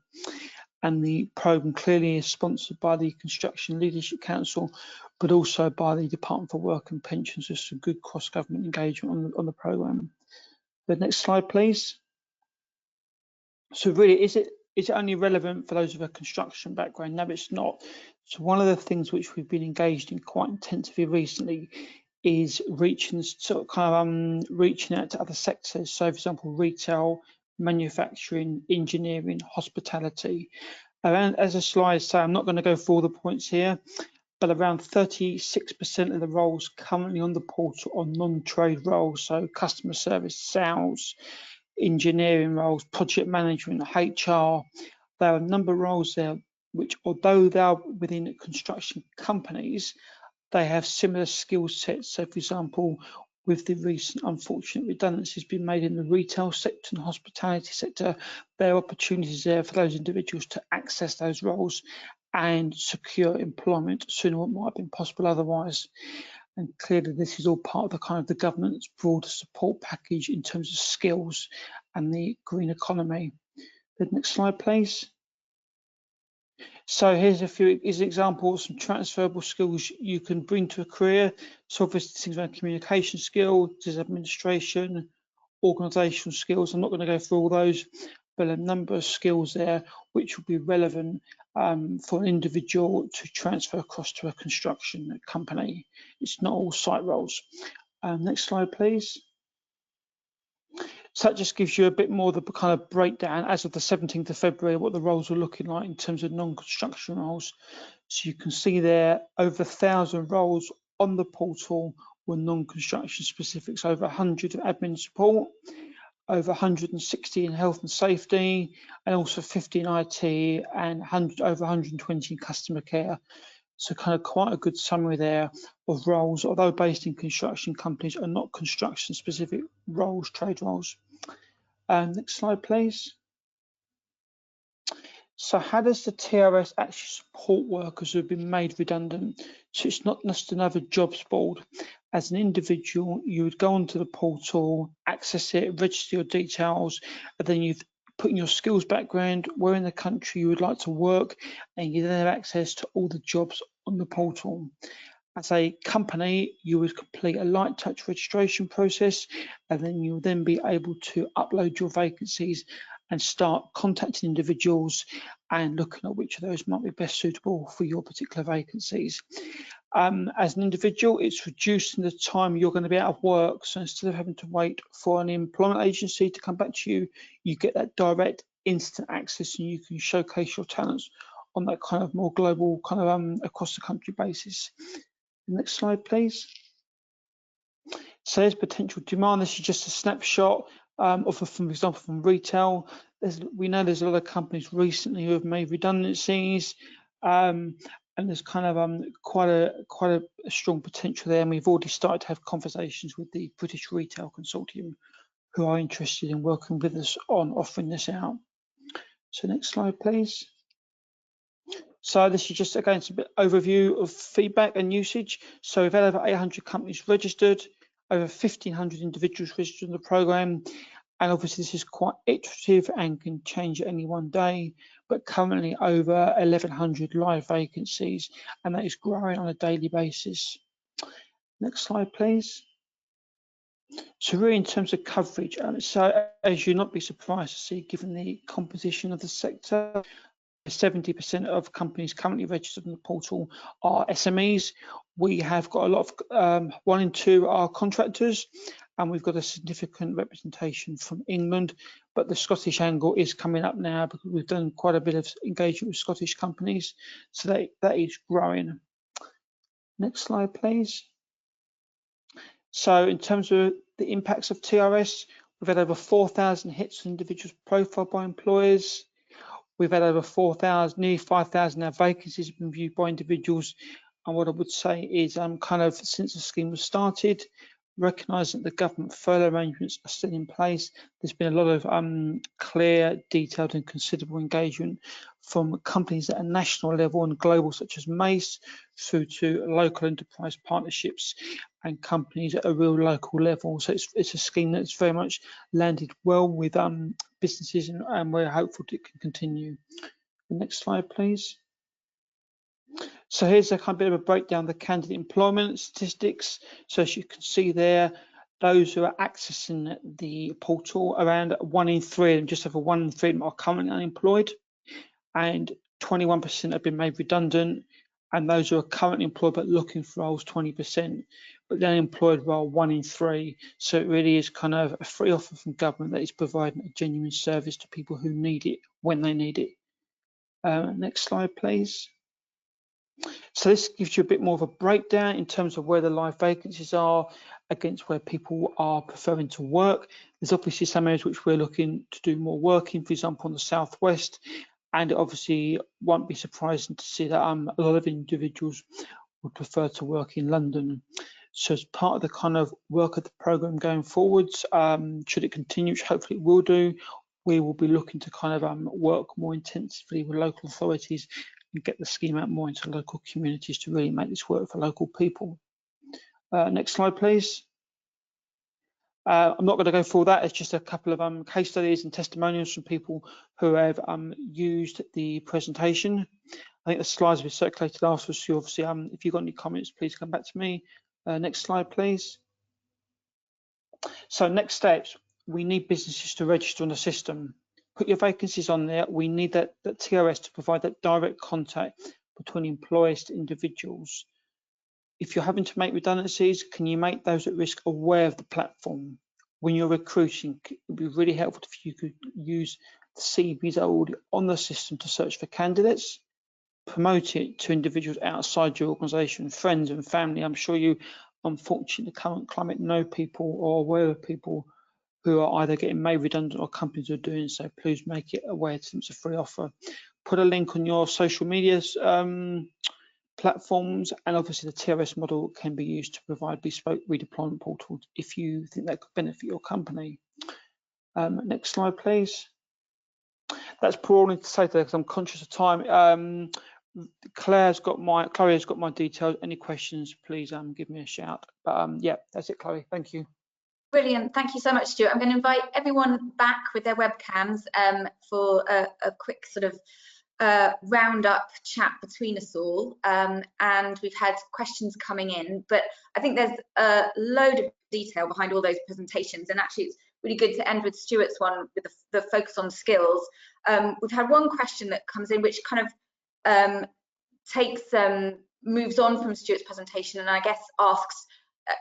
And the programme clearly is sponsored by the Construction Leadership Council, but also by the Department for Work and Pensions. There's some good cross-government engagement on the programme. The next slide, please. So really, is it only relevant for those with a construction background? No, it's not. So one of the things which we've been engaged in quite intensively recently is reaching out to other sectors. So for example, retail, manufacturing, engineering, hospitality. Around, as the slides say, I'm not going to go through all the points here, but around 36% of the roles currently on the portal are non-trade roles, so customer service, sales, engineering roles, project management, HR. There are a number of roles there which, although they are within construction companies, they have similar skill sets. So for example, with the recent unfortunate redundancies being made in the retail sector and hospitality sector, there are opportunities there for those individuals to access those roles and secure employment sooner than what might have been possible otherwise. And clearly this is all part of the kind of the government's broader support package in terms of skills and the green economy. The next slide, please. So here's a few examples, some transferable skills you can bring to a career. So obviously things like communication skills, administration, organisational skills. I'm not going to go through all those, but a number of skills there which will be relevant for an individual to transfer across to a construction company. It's not all site roles. Next slide, please. So that just gives you a bit more of the kind of breakdown as of the 17th of February, what the roles are looking like in terms of non-construction roles. So you can see there over 1,000 roles on the portal were non-construction specifics, over 100 admin support, over 160 in health and safety, and also 50 in IT, and over 120 in customer care. So kind of quite a good summary there of roles, although based in construction companies, are not construction specific roles, trade roles. Next slide, please. So how does the TRS actually support workers who have been made redundant? So it's not just another jobs board. As an individual, you would go onto the portal, access it, register your details, and then you've put in your skills background, where in the country you would like to work, and you then have access to all the jobs on the portal. As a company, you would complete a light touch registration process, and then you'll then be able to upload your vacancies and start contacting individuals and looking at which of those might be best suitable for your particular vacancies. As an individual, it's reducing the time you're going to be out of work. So instead of having to wait for an employment agency to come back to you, you get that direct instant access and you can showcase your talents on that kind of more global kind of across the country basis. Next slide, please. So there's potential demand. This is just a snapshot of, for example, from retail. We know there's a lot of companies recently who have made redundancies, and there's kind of quite a strong potential there. And we've already started to have conversations with the British Retail Consortium, who are interested in working with us on offering this out. So next slide, please. So this is just again a bit overview of feedback and usage. So we've had over 800 companies registered, over 1,500 individuals registered in the program, and obviously this is quite iterative and can change at any one day, but currently over 1,100 live vacancies, and that is growing on a daily basis. Next slide, please. So really in terms of coverage, so as you'll not be surprised to see, given the composition of the sector, 70% of companies currently registered on the portal are SMEs. We have got a lot of 1 in 2 are contractors, and we've got a significant representation from England, but the Scottish angle is coming up now because we've done quite a bit of engagement with Scottish companies, so that is growing. Next slide, please. So in terms of the impacts of TRS, we've had over 4,000 hits on individuals' profile by employers. We've had over 4,000, nearly 5,000 now vacancies have been viewed by individuals. And what I would say is kind of since the scheme was started, recognising that the government furlough arrangements are still in place, there's been a lot of clear, detailed and considerable engagement from companies at a national level and global, such as Mace, through to local enterprise partnerships and companies at a real local level. So it's a scheme that's very much landed well with businesses, and we're hopeful it can continue. The next slide, please. So here's a kind of bit of a breakdown of the candidate employment statistics. So as you can see there, those who are accessing the portal, around 1 in 3 of them, just over 1 in 3 of them are currently unemployed, and 21% have been made redundant, and those who are currently employed but looking for roles, 20%, but the unemployed role 1 in 3. So it really is kind of a free offer from government that is providing a genuine service to people who need it when they need it. Next slide, please. So this gives you a bit more of a breakdown in terms of where the live vacancies are against where people are preferring to work. There's obviously some areas which we're looking to do more work in, for example, on the southwest, and it obviously won't be surprising to see that a lot of individuals would prefer to work in London. So as part of the kind of work of the programme going forwards, should it continue, which hopefully it will do, we will be looking to kind of work more intensively with local authorities and get the scheme out more into local communities to really make this work for local people. Next slide, please. I'm not going to go through all that. It's just a couple of case studies and testimonials from people who have used the presentation. I think the slides will be circulated afterwards. So obviously, if you've got any comments, please come back to me. Next slide, please. So next steps, we need businesses to register on the system. Put your vacancies on there. We need that TRS to provide that direct contact between employers to individuals. If you're having to make redundancies, can you make those at risk aware of the platform? When you're recruiting, it would be really helpful if you could use the CVs that are already on the system to search for candidates. Promote it to individuals outside your organisation, friends and family. I'm sure you, unfortunately, the current climate, know people or aware of people who are either getting made redundant or companies are doing so. Please make it aware to them. It's a free offer. Put a link on your social medias platforms, and obviously the TRS model can be used to provide bespoke redeployment portals if you think that could benefit your company. Next slide, please. That's all I need to say today because I'm conscious of time. Chloe has got my details. Any questions, please give me a shout. But yeah, that's it, Chloe. Thank you. Brilliant. Thank you so much, Stuart. I'm going to invite everyone back with their webcams for a quick sort of round-up chat between us all. And we've had questions coming in, but I think there's a load of detail behind all those presentations. And actually, it's really good to end with Stuart's one with the focus on skills. We've had one question that comes in, which kind of moves on from Stuart's presentation, and I guess asks,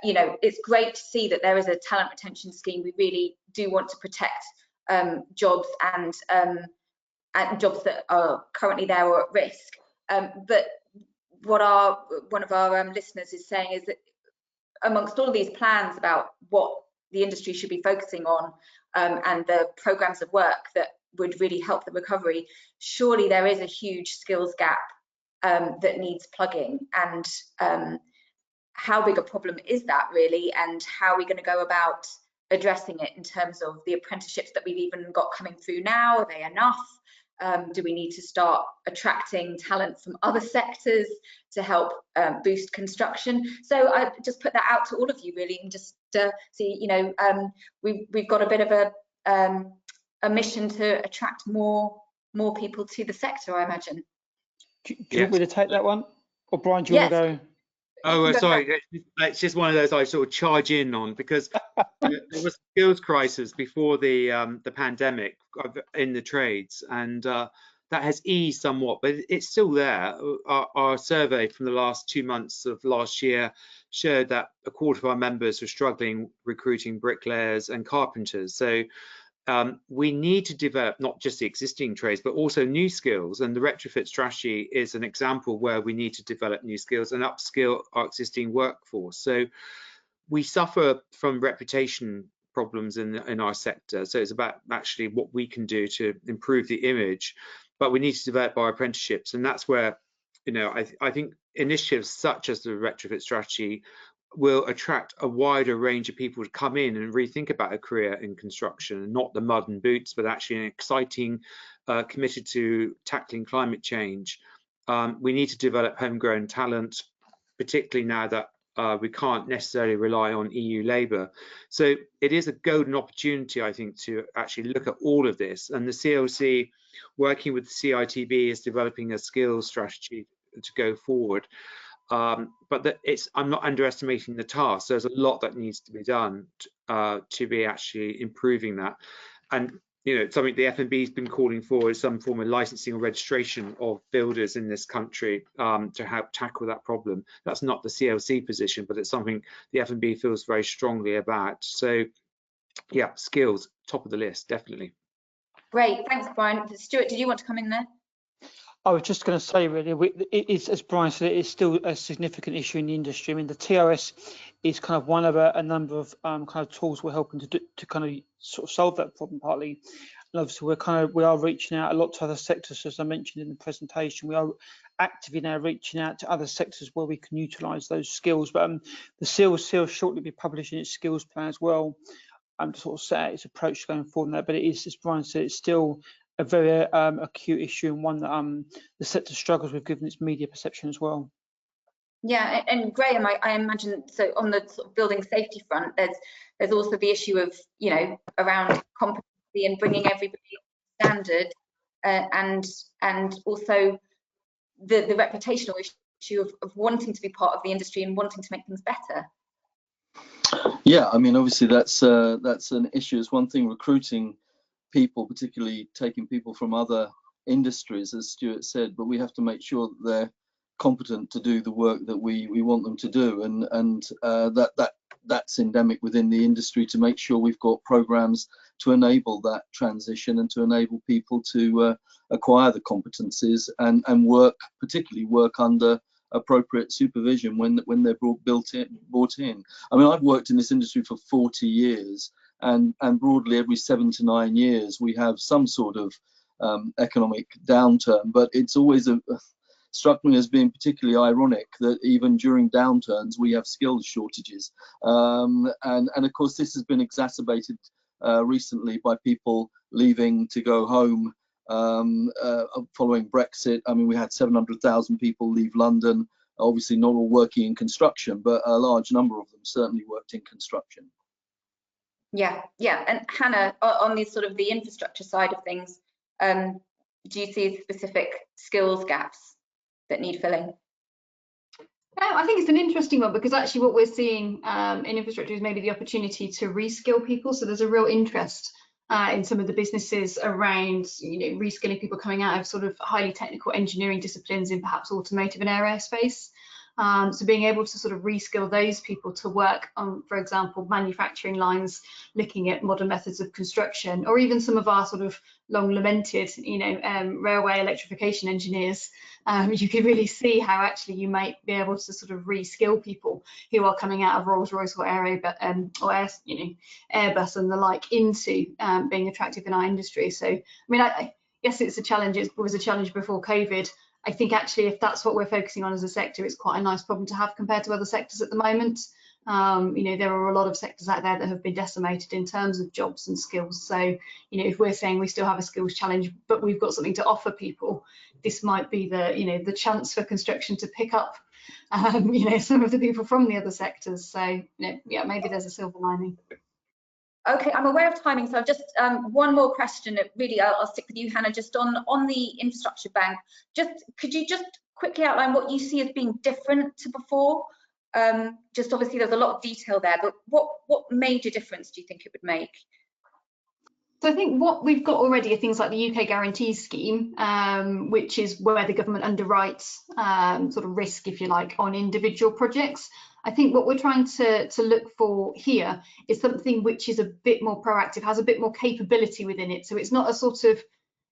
you know, it's great to see that there is a talent retention scheme. We really do want to protect jobs and jobs that are currently there or at risk. But what one of our listeners is saying is that amongst all of these plans about what the industry should be focusing on and the programs of work that would really help the recovery, surely there is a huge skills gap that needs plugging. And how big a problem is that really, and how are we going to go about addressing it in terms of the apprenticeships that we've even got coming through now? Are they enough? Do we need to start attracting talent from other sectors to help boost construction? So I just put that out to all of you really, and just see, you know, we've got a bit of a mission to attract more people to the sector, I imagine. Do you want me to take that one, or Brian, do you want to go? Oh, sorry, it's just one of those I sort of charge in on, because there was a skills crisis before the pandemic in the trades, and that has eased somewhat, but it's still there. Our survey from the last 2 months of last year showed that a quarter of our members were struggling recruiting bricklayers and carpenters. So we need to develop not just the existing trades, but also new skills. And the retrofit strategy is an example where we need to develop new skills and upskill our existing workforce. So we suffer from reputation problems in our sector. So it's about actually what we can do to improve the image, but we need to develop our apprenticeships. And that's where, you know, I think initiatives such as the retrofit strategy will attract a wider range of people to come in and rethink about a career in construction, and not the mud and boots, but actually an exciting, committed to tackling climate change. We need to develop homegrown talent, particularly now that we can't necessarily rely on EU labour. So it is a golden opportunity, I think, to actually look at all of this. And the CLC, working with the CITB, is developing a skills strategy to go forward. But I'm not underestimating the task. There's a lot that needs to be done to be actually improving that. And you know, something the FNB has been calling for is some form of licensing or registration of builders in this country to help tackle that problem. That's not the CLC position, but it's something the FNB feels very strongly about. So yeah, skills, top of the list, definitely. Great, thanks, Brian. Stuart, did you want to come in there? I was just going to say, really, it's, as Brian said, it is still a significant issue in the industry. I mean, the TRS is kind of one of a number of kind of tools we're helping to kind of sort of solve that problem partly. And obviously, we are reaching out a lot to other sectors, as I mentioned in the presentation. We are actively now reaching out to other sectors where we can utilise those skills. But the CLC shortly be publishing its skills plan as well, to sort of set out its approach going forward on that. But it is, as Brian said, it's still a very acute issue, and one that the sector struggles with given its media perception as well. Yeah, and Graham, I imagine, so on the sort of building safety front, there's also the issue of, you know, around competency and bringing everybody up to standard, and also the reputational issue of wanting to be part of the industry and wanting to make things better. Yeah, I mean, obviously that's an issue. It's one thing recruiting people, particularly taking people from other industries, as Stuart said, but we have to make sure that they're competent to do the work that we want them to do, and that's endemic within the industry, to make sure we've got programs to enable that transition and to enable people to acquire the competencies and particularly work under appropriate supervision when they're brought in. I mean, I've worked in this industry for 40 years, and broadly every 7 to 9 years we have some sort of economic downturn, but it's always struck me as being particularly ironic that even during downturns we have skills shortages, and of course this has been exacerbated recently by people leaving to go home following Brexit. I mean, we had 700,000 people leave London, obviously not all working in construction, but a large number of them certainly worked in construction. Yeah, and Hannah, on the sort of the infrastructure side of things, do you see specific skills gaps that need filling? I think it's an interesting one, because actually what we're seeing in infrastructure is maybe the opportunity to reskill people. So there's a real interest in some of the businesses around, you know, reskilling people coming out of sort of highly technical engineering disciplines in perhaps automotive and aerospace. So being able to sort of reskill those people to work on, for example, manufacturing lines, looking at modern methods of construction, or even some of our sort of long lamented, you know, railway electrification engineers. You can really see how actually you might be able to sort of reskill people who are coming out of Rolls-Royce or Airbus and the like into being attractive in our industry. So, I mean, I guess it's a challenge. It was a challenge before COVID. I think actually if that's what we're focusing on as a sector, it's quite a nice problem to have compared to other sectors at the moment. You know, there are a lot of sectors out there that have been decimated in terms of jobs and skills. So, you know, if we're saying we still have a skills challenge, but we've got something to offer people, this might be the, you know, the chance for construction to pick up, you know, some of the people from the other sectors. So, you know, yeah, maybe there's a silver lining. Okay, I'm aware of timing, so I've just one more question. Really, I'll stick with you, Hannah. Just on the infrastructure bank, could you just quickly outline what you see as being different to before? Just obviously there's a lot of detail there, but what major difference do you think it would make? So I think what we've got already are things like the UK Guarantee Scheme, which is where the government underwrites sort of risk, if you like, on individual projects. I think what we're trying to look for here is something which is a bit more proactive, has a bit more capability within it. So it's not a sort of,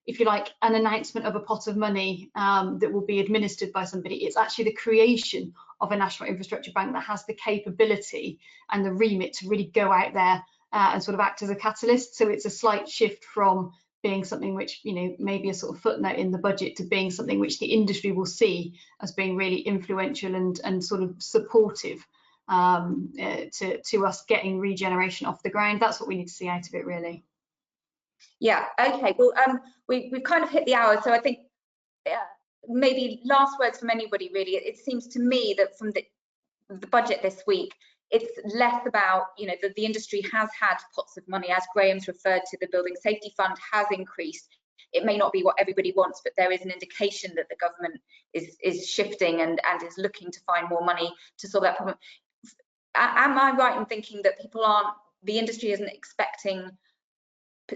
if you like, an announcement of a pot of money that will be administered by somebody. It's actually the creation of a national infrastructure bank that has the capability and the remit to really go out there and sort of act as a catalyst. So it's a slight shift from being something which, you know, maybe a sort of footnote in the budget to being something which the industry will see as being really influential and sort of supportive to us getting regeneration off the ground. That's what we need to see out of it, really. Yeah, okay, well, we've kind of hit the hour, so I think maybe last words from anybody, really. It seems to me that from the budget this week, it's less about, you know, the industry has had pots of money, as Graham's referred to. The building safety fund has increased. It may not be what everybody wants, but there is an indication that the government is shifting and is looking to find more money to solve that problem. Am I right in thinking that the industry isn't expecting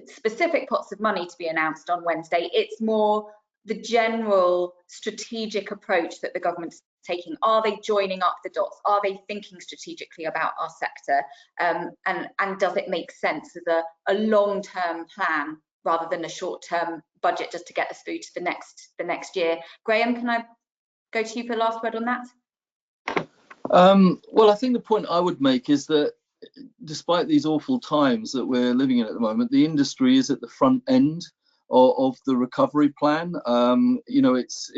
specific pots of money to be announced on Wednesday? It's more the general strategic approach that the government's taking. Are they joining up the dots? Are they thinking strategically about our sector? And does it make sense as a long-term plan rather than a short-term budget just to get us through to the next year? Graham, can I go to you for the last word on that? Well, I think the point I would make is that despite these awful times that we're living in at the moment, the industry is at the front end of the recovery plan. You know, it's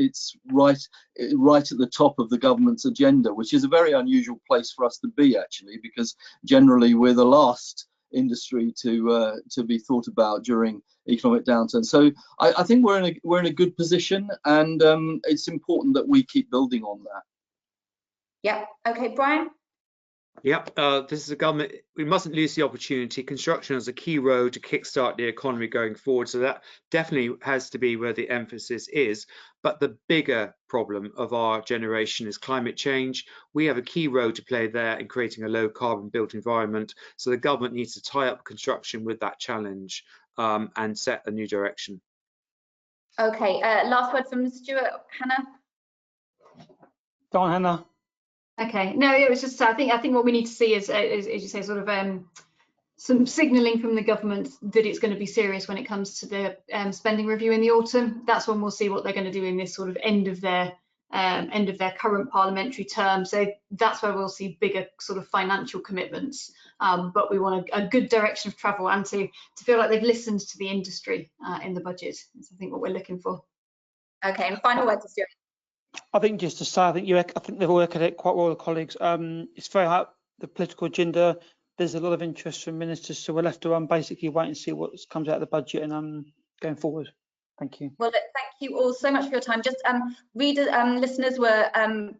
right at the top of the government's agenda, which is a very unusual place for us to be, actually, because generally we're the last industry to be thought about during economic downturn. So I think we're in a good position, and it's important that we keep building on that. Yeah, okay, Brian? Yep, this is a government, we mustn't lose the opportunity. Construction is a key road to kickstart the economy going forward. So that definitely has to be where the emphasis is. But the bigger problem of our generation is climate change. We have a key role to play there in creating a low carbon built environment. So the government needs to tie up construction with that challenge and set a new direction. Okay, last word from Stuart. Hannah? Go on, Hannah. Okay, no, it was just I think what we need to see is as you say, sort of some signalling from the government that it's going to be serious when it comes to the spending review in the autumn. That's when we'll see what they're going to do in this sort of end of their current parliamentary term. So that's where we'll see bigger sort of financial commitments. But we want a good direction of travel and to feel like they've listened to the industry in the budget. That's, I think, what we're looking for. Okay, and final word to Stuart. I think just to say, I think they've worked at it quite well, the colleagues. It's very high up the political agenda. There's a lot of interest from ministers, so we'll have to basically wait and see what comes out of the budget and going forward. Thank you. Well, thank you all so much for your time. Just listeners were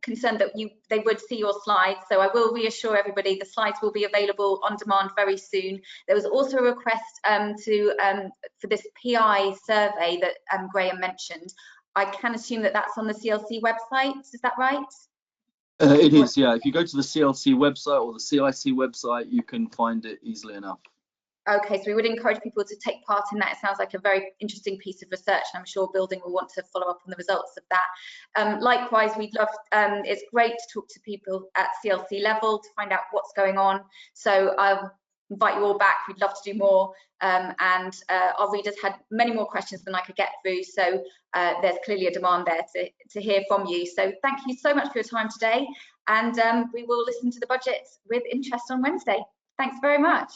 concerned that they would see your slides, so I will reassure everybody the slides will be available on demand very soon. There was also a request for this PI survey that Graham mentioned. I can assume that that's on the CLC website. Is that right? It is, yeah. If you go to the CLC website or the CIC website, you can find it easily enough. Okay, so we would encourage people to take part in that. It sounds like a very interesting piece of research, and I'm sure Building will want to follow up on the results of that. Likewise, we'd love, it's great to talk to people at CLC level to find out what's going on. So I'll invite you all back. We'd love to do more. Our readers had many more questions than I could get through. So there's clearly a demand there to hear from you. So thank you so much for your time today. And we will listen to the budget with interest on Wednesday. Thanks very much.